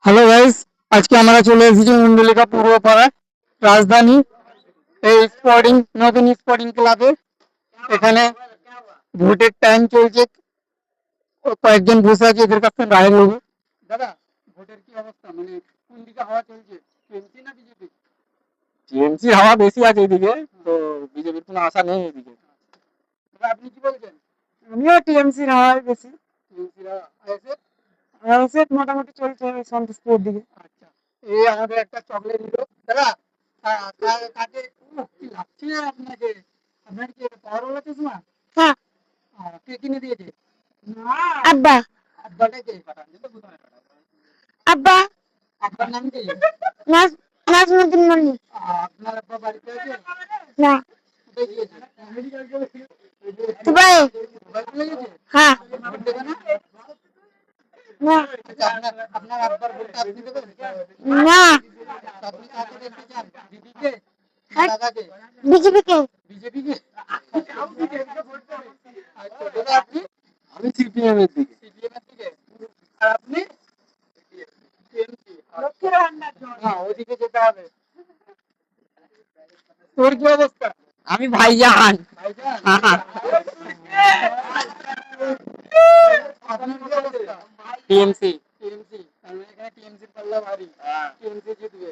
Hello guys, আজকে আমরা চলে এসেছি মুন্ডলিকা পূর্বপাড়া রাজধানী এই নতুন স্পোর্টিং ক্লাবে। এখানে ভোটের টাইম চলছে, কয়েকজন বসে আছে, এদের কাছে রায় নেব। দাদা, ভোটের কি অবস্থা? মানে কোন দিকে হাওয়া চলছে, টিএমসি না বিজেপি? টিএমসি হাওয়া বেশি আছে এদিকে, তো বিজেপির কোনো আশা নেই এদিকে। দাদা, আপনি কি বলছেন? আমিও টিএমসির হাওয়াই বেশি। টিএমসির হাওয়া আইএসএফ মোটামুটি চলছে সন্তোষপুর দিকে। আচ্ছা, এই আমাদের একটা চকলেট দিল। দাদা, কাকে কি লাগছে আপনাকে? আপনার কি পাওয়ার ওলা চশমা? হ্যাঁ। কে কিনে দিয়েছে? না, আব্বা। আব্বাটা কে? আব্বা। আব্বার নাম কি? নাজমুদ্দিন মল্লিক। আপনার আব্বা বাড়িতে আছে? না। কোথায় গিয়েছে? দুবাই। দুবাই চলে গেছে? হ্যাঁ। ভোট দেবে না? না। আপনার আব্বার ভোটটা আপনি দেবেন? না। আপনি কাকে দেখতে চান, দিদিকে না দাদাকে? বিজেপিকে। বিজেপিকে? আচ্ছা, দাদা আপনি? আমি সিপিএম এর দিকে। সিপিএম এর দিকে? আর আপনি? টিএমসি। না, ওইদিকে যেতে হবে। তোর কি অবস্থা? আমি ভাইজান। ভাইজান? আপনার কি অবস্থা? টিএমসি। টিএমসি, তার মানে এখানে টিএমসির পাল্লা ভারী। টিএমসি জিতবে।